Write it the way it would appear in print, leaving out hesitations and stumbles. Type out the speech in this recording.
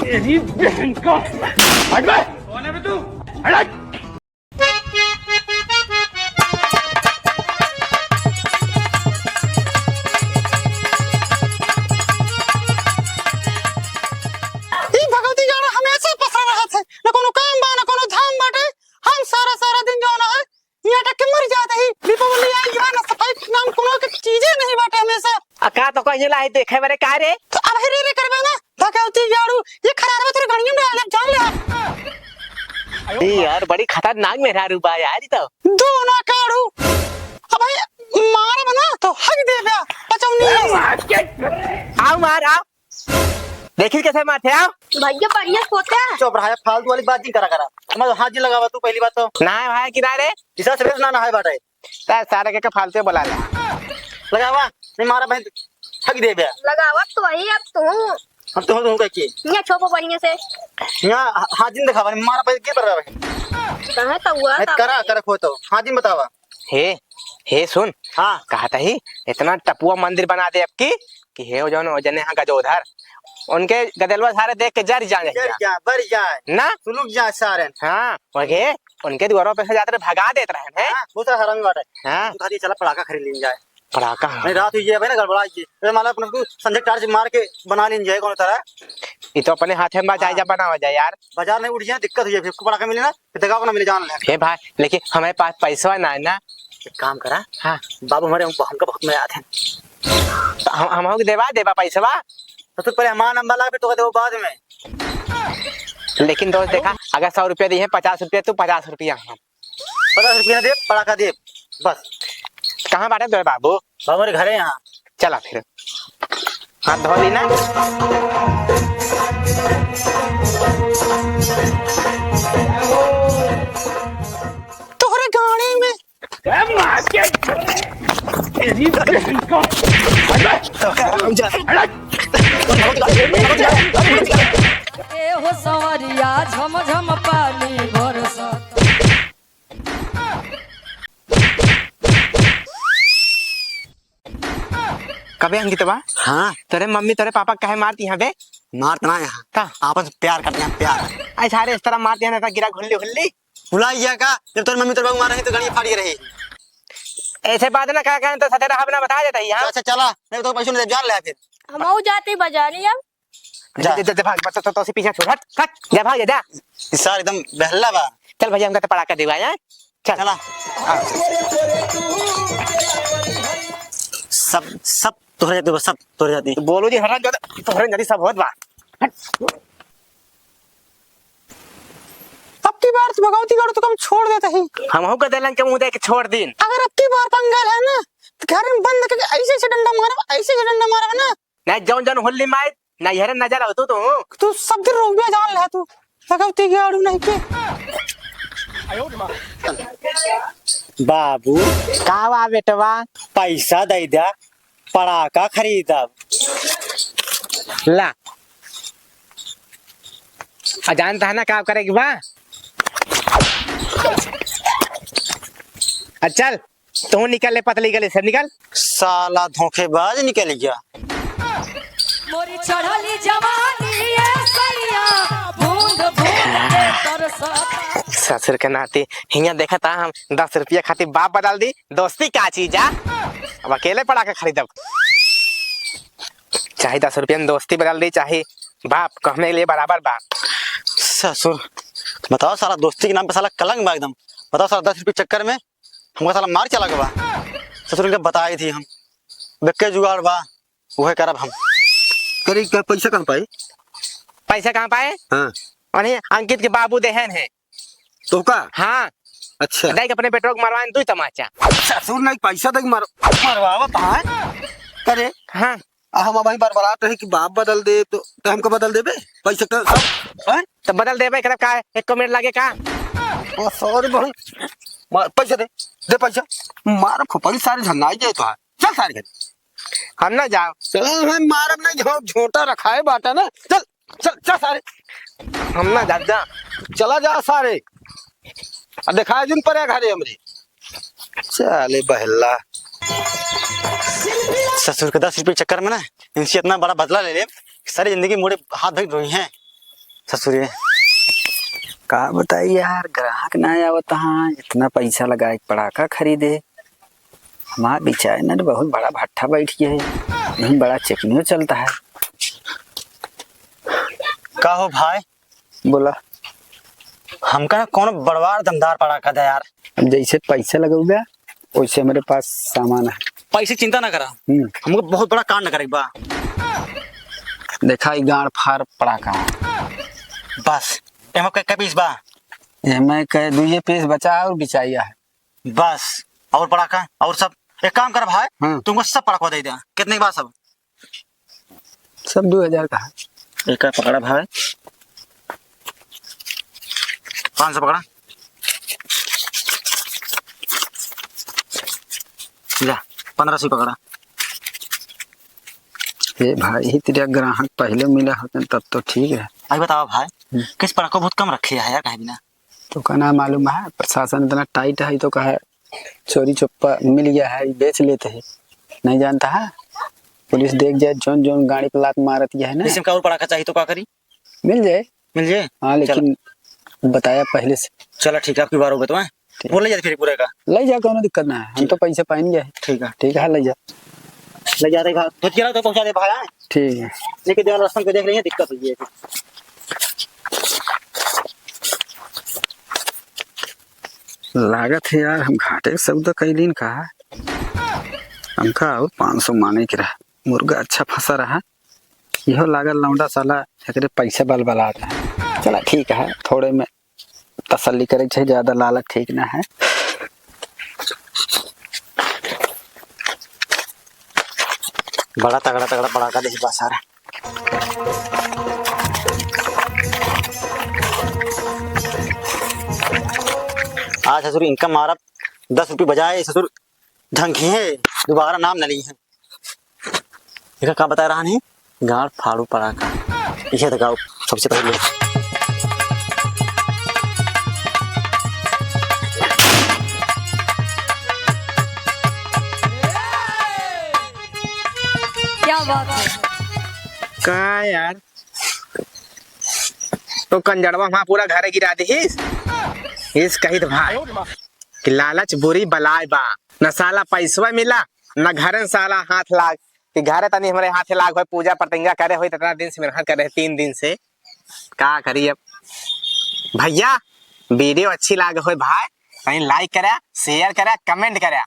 तेरी बहन का हट बे। कौन है बे तू? हट। भगवती जाना हमेशा पसरा रहा था न कोनो काम बा न कोनो धाम बाटे। हम सारा सारा दिन जो है यहाँ तक के मर जाते ही दीपावली आई है न सफाई नाम कोनो के चीजें नहीं बाटे हमेशा। अका तो कहीं लाई देखे बारे का रे तो अब रे करबे ना भगवती जाड़ू ये खराब है तेरे गाड़ियों में डाल जान ले। ए यार बड़ी खतरनाक मेहरारू बा यार तो दो ना काड़ू अब भाई मार बना तो हक दे बे बचाऊनी। आओ मार आओ देखी कैसे मारते आओ भैया बढ़िया सोते हैं। चुप रहा, फालतू वाली बात नहीं करा करा। मैं हाथ जी लगावा तू पहली बात तो ना भाई किनारे इसा से ना नहाए बाटे सारे के फालतू बोला ले लगावा नहीं मारा बहन हक दे बे। लगावत तो वही अब तू हम तो हूं के यहाँ छोपो बढ़िया से यहां हाथ दिन दिखावा नहीं मारा पैसे के पर रहा कहाँ तो हुआ है करा कर खो तो हाथ दिन बतावा। हे सुन हां कहा था ही इतना टपुआ मंदिर बना दे अब की कि हे जो जने यहाँ का जो उधर उनके गदलवा सारे देख के जर जाए बर जाए ना सुलूक जाए सारे। हाँ वगे उनके द्वारों पे से जाते भगा देते रहे हैं। बहुत सारा हरामी बाटे। हाँ तू खाती चला पड़ाका खरीद लेन जाए पड़ाका नहीं रात हुई है भाई ना गड़बड़ा जी ए माला अपन को संजय टार्च मार के बना लेन जाए कौन तरह ये तो अपने हाथ में बचाए जा बना हो जाए यार। बाजार नहीं उठ जाए दिक्कत हुई है फिर पड़ाका मिले ना फिर दगा को ना मिले जान ले। हे भाई लेकिन हमारे पास पैसा ना है ना। एक काम करा हाँ बाबू हमारे हमका बहुत मजा आते हैं तो हम देवा पैसा तो पहले हमारा नंबर ला फिर तो दे बाद में। लेकिन दोस्त देखा अगर 100 रुपया दिए 50 रुपया तो 50 रुपया हम 50 रुपया दे पड़ाका दे बस। कहाँ बाटे दो बाबू बाबू हमारे घर है यहाँ। चला फिर हाथ धो ली ना। तोहरे गाड़ी में तेरी बहन का हट ए हो सवरिया झम झम पानी बरसत। कबे अंकित बा हाँ तेरे मम्मी तेरे पापा कहे मारती हैं बे मारतना यहाँ का आपस में प्यार करते हैं प्यार। ऐ सारे इस तरह मारती हैं ना गिरा घुल्ली घुल्ली बुलाई का जब तेरी मम्मी तेरे बाबू मार रही तो गाड़ी फाड़ी रही। ऐसे बात ना कहा तो सतेरा हम ना बता देता ही यहाँ। अच्छा चला नहीं तो पैसे नहीं जान ले फिर हम जाते बाजारी अब जा। भाग बस तो पीछे छोड़ हट जा भाग जा सार एकदम बहला बा। चल भैया हमका तो पड़ा कर दिवाया चल चला सब तोहरे जाती सब तोहरे जाती। बोलो जी हरा जो तोहरे नदी सब होत बा अब की बार भगवती गाड़ू तो कम छोड़ देते ही हम हो के देलन के मुंह देख छोड़ दिन। अगर अब की बार पंगल है ना तो घर में बंद करके ऐसे से डंडा मारा ऐसे से डंडा मारा ना नहीं जौन जौन होली मार ना यहरे नजर आवतो तू सब दिन रोक भी जान ले तू भगवती गाड़ू नहीं के। बाबू का वा बेटवा पैसा दे दिया पड़ाका खरीदा ला जानता है ना क्या करेगी बा चल तू निकल ले पतली गली से निकल। साला धोखेबाज निकल गया। मोरी चढ़ली जवानी ये सैया बूंद बूंद के तरसत। ससुर के नाती हिया देखा था हम 10 रुपया खातिर बाप बदल दी दोस्ती क्या चीज है। अब अकेले पड़ा के खरीदब चाहे 10 रुपया में दोस्ती बदल दी चाहे बाप कहने के लिए बराबर बाप। ससुर बताओ साला दोस्ती के नाम पे साला कलंक बा एकदम। बताओ साला 10 रुपये चक्कर में हमको साला मार चला गया। ससुर इनके बताई थी हम बेके जुगाड़ बा वह करब हम करी का पैसा कहाँ पाई। पैसा कहाँ पाए हाँ और अंकित के बाबू देहन है तो का हाँ अच्छा देख अपने पेट्रोल मारवाए तू तमाचा ससुर नहीं पैसा तक मरवावा कहाँ करे। हाँ हम भाई बरबरात रहे कि बाप बदल दे तो हमको बदल देबे पैसा का सब तो बदल दे भाई का 1 मिनट लगे का सॉरी भाई पैसा दे पैसा मार खोपड़ी सारे झन्नाई जाए तो चल सारे घर हम ना जाओ चल हम मारब नहीं झोटा रखा है बाटा ना चल चल चल सारे हम ना जा चला जा सारे अब दिखाए दिन पर घरे हमरे चले बहला ससुर के 10 रुपये चक्कर में ना इनसे इतना बड़ा बदला ले ले, सारी जिंदगी मोड़े हाथ धोई रोई हैं ससुरे। का बताइए यार, ग्राहक ना आवत हाँ, इतना पैसा लगा एक पटाखा खरीदे। हमारे बिचारे ना बहुत बड़ा भट्ठा बैठ गया है, यही बड़ा चेकनियो चलता है। का हो भाई? बोला हमका कौन बड़वार दमदार पटाखा दे यार। अब जैसे पैसा लगोगे वैसे मेरे पास सामान है। पैसे चिंता ना करा, हमको बहुत बड़ा कांड करे बा। देखा ई गाड़ फाड़ पटाखा है। बस एमा क्या पीस बा? मैं कह दुए पीस बचा और बिचाइया है। बस और पटाखा और सब। एक काम कर भाई, तुमको सब पटाखा दे दिया। कितने की बात? सब 2000 का है। एक का पकड़ा भाई, 500 पकड़ा। जा 1500 पकड़ा। ये भाई तेरा ग्राहक पहले मिला होते तब तो ठीक है। अभी बताओ भाई, किस पटाखा बहुत कम रखे है यार कहीं बिना। तो का ना मालूम है, प्रशासन इतना टाइट है तो कहा चोरी चुप्पा मिल गया है बेच लेते हैं, नहीं जानता है। पुलिस देख जाए जोन जोन गाड़ी पे लात मारत है ना। किसी का और पटाखा चाहिए तो क्या करी? मिल जाए। मिल जाए हाँ लेकिन बताया पहले से। चलो ठीक है, आपकी बार हो गई तो मैं बोल ले जाते फिर पूरे का। ले जा, कोनो दिक्कत ना है, हम तो पैसे पाएंगे है। ठीक है ले जा। ले जाते तो चला तो पहुंचा दे भाई। ठीक है लेके देवाल रास्ता को देख रही है, दिक्कत हुई है। लागत है यार हम घाटे सब तो कैलीन का हमका और 500 मांगे के रहा। मुर्गा अच्छा फंसा रहा, यहो लागल लौंडा साला एकरे पैसा बल बलाता है। चला ठीक है, थोड़े में तसल्ली करे छे, ज्यादा लालच ठीक ना है। बड़ा तगड़ा तगड़ा पटाखा देखी बस सारा। आज ससुर इनका मारा 10 रुपये बजाए ससुर ढंगी है, दोबारा नाम न ली है। इनका क्या बता रहा नहीं, गाड़ फाड़ू पटाखा इसे दिखाओ सबसे पहले। क्या बात है? का यार तो कंजड़वा वहां पूरा घर गिरा दी इस कहित भाई कि लालच बुरी बलाय बा, न साला पैसवा मिला न घर साला हाथ लाग कि घर तनी हमारे हाथे लाग हो पूजा प्रतिंगा करे हो इतना दिन से मेहनत करे 3 दिन से। का करी अब भैया, वीडियो अच्छी लागे हो भाई कहीं लाइक करा, शेयर करा, कमेंट करा।